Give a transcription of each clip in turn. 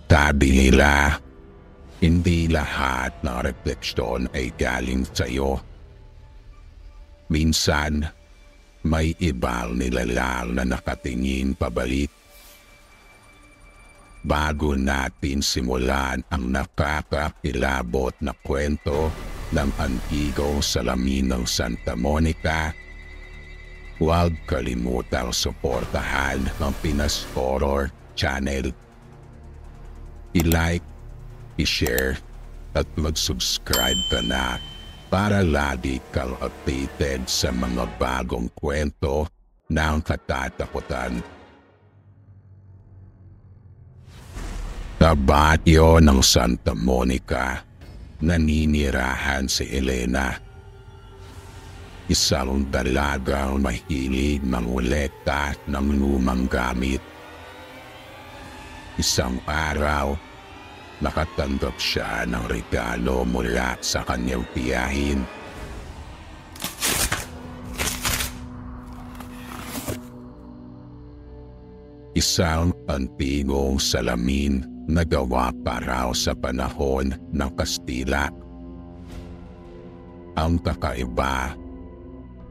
Sabi nila, hindi lahat ng refleksyon ay galing sa'yo. Minsan, may ibang nilalang na nakatingin pabalik. Bago natin simulan ang nakakakilabot na kwento ng antigong salamin ng Santa Monica, huwag kalimutang suportahan ang Pinas Horror Channel. I-like, i-share at mag-subscribe ka na para lagi kang updated sa mga bagong kwento ng katatakutan. Sa baryo ng Santa Monica, naninirahan si Elena. Isang dalagang mahilig mangolekta ng lumang gamit. Isang araw, nakatanggap siya ng regalo mula sa kanyang tiyahin. Isang antigong salamin na gawa pa raw sa panahon ng Kastila. Ang kakaiba,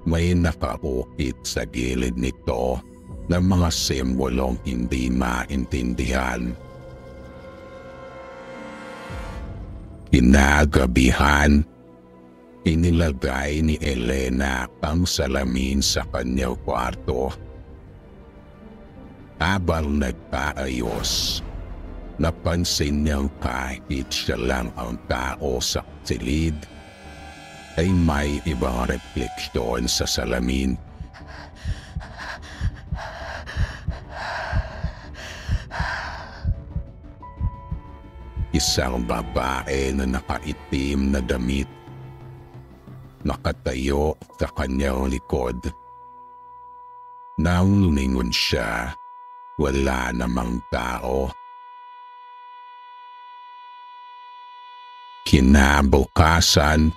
may nakaukit sa gilid nito ng mga simbolong hindi maintindihan. Kinagabihan, inilagay ni Elena ang salamin sa kanyang kwarto. Habang nagpaayos, napansin niyang kahit siya lang ang tao sa silid, ay may ibang refleksyon sa salamin. Isang babae na nakaitim na damit, nakatayo sa kanyang likod. Nang lumingon siya, wala namang tao. Kinabukasan,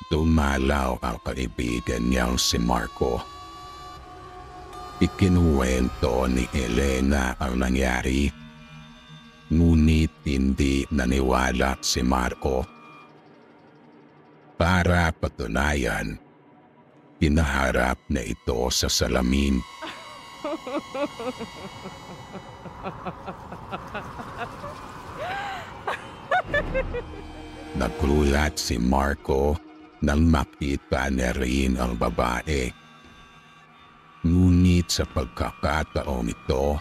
dumalaw ang kaibigan niyang si Marco. Ikinuwento ni Elena ang nangyari, ngunit hindi naniwala si Marco. Para patunayan, hinaharap na ito sa salamin. Nagulat si Marco nang makita niya rin ang babae. Ngunit sa pagkakataong ito,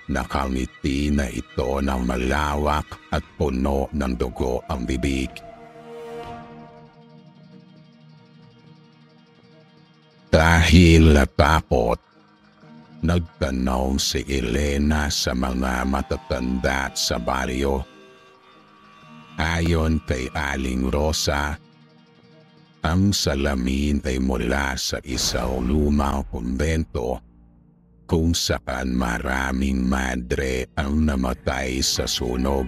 nakangiti na ito ng malawak at puno ng dugo ang bibig. Dahil natakot, nagtanong si Elena sa mga matatanda sa baryo. Ayon kay Aling Rosa, ang salamin ay mula sa isang lumang kumbento kung saan maraming madre ang namatay sa sunog.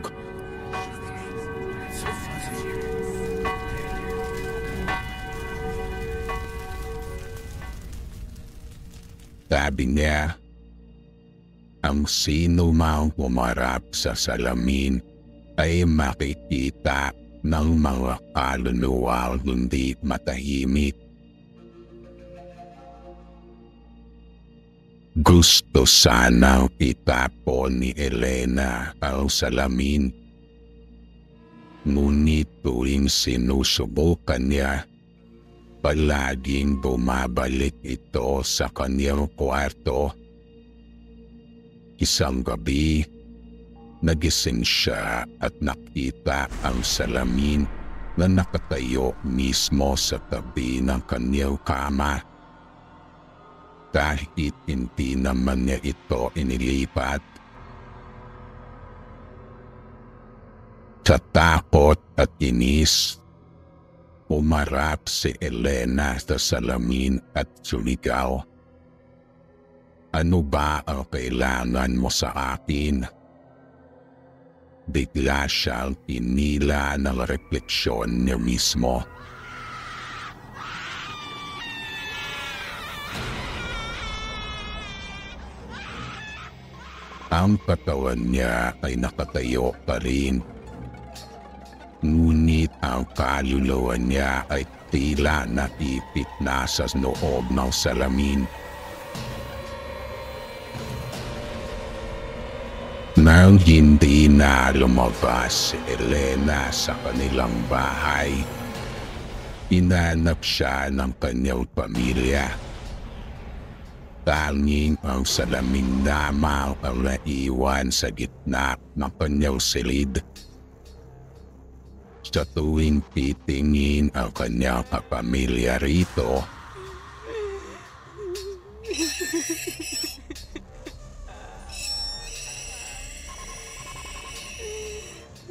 Sabi niya, ang sino mang humarap sa salamin ay makikita ng mga kaluluwang hindi matahimik. Gusto sanang itapon ni Elena ang salamin. Ngunit tuwing sinusubukan niya, palaging bumabalik ito sa kanyang kwarto. Isang gabi, nagising siya at nakita ang salamin na nakatayo mismo sa tabi ng kanyang kama. Kahit hindi naman niya ito inilipat. Sa takot at inis, umarap si Elena sa salamin at sumigaw. Ano ba ang kailangan mo sa akin? Bigla siyang tinila ng refleksyon niya mismo. Ang katawan niya ay nakatayo pa rin. Ngunit ang kaluluwa niya ay tila natipit na sa loob ng salamin. Nang hindi na lumabas si Elena sa kanilang bahay, hinanap siya ng kanyang pamilya. Tanging ang salamin lamang ang naiwan sa gitna ng kanyang silid. Sa tuwing titingin ang kanyang kapamilya rito,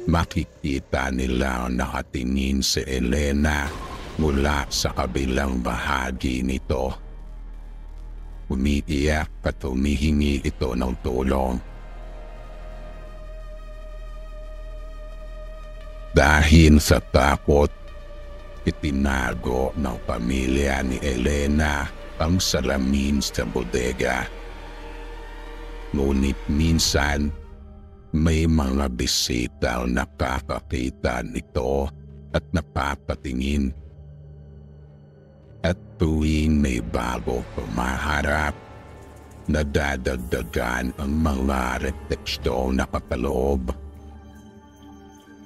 makikita nila nakatingin si Elena mula sa kabilang bahagi nito. Umiiyak at humihingi ito ng tulong. Dahil sa takot, itinago ng pamilya ni Elena ang salamin sa bodega. Ngunit minsan, may mga bisitang nakakakita nito at napapatingin. At tuwing may bago pumaharap, nadadagdagan ang mga retekstong nakapaloob.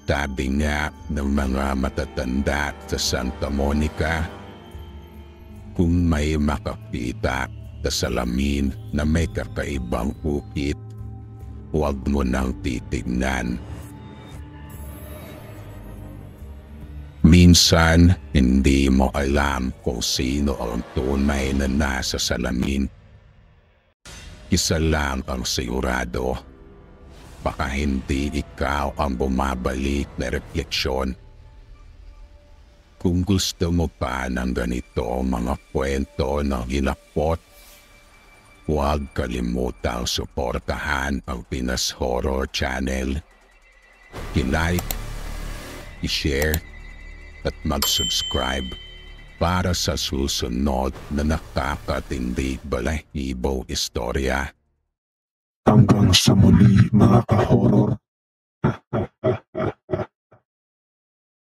Sabi nga ng mga matatanda sa Santa Monica, kung may makakita sa salamin na may kakaibang ukit, huwag mo nang titignan. Minsan, hindi mo alam kung sino ang tunay na nasa salamin. Isa lang ang sigurado. Baka hindi ikaw ang bumabalik na refleksyon. Kung gusto mo pa ng ganito mga kwento ng hinapot, huwag kalimutang suportahan ang Pinas Horror Channel. I-like, i-share, at mag-subscribe para sa susunod na nakakatindi balahibo istorya. Hanggang sa muli mga ka-horror.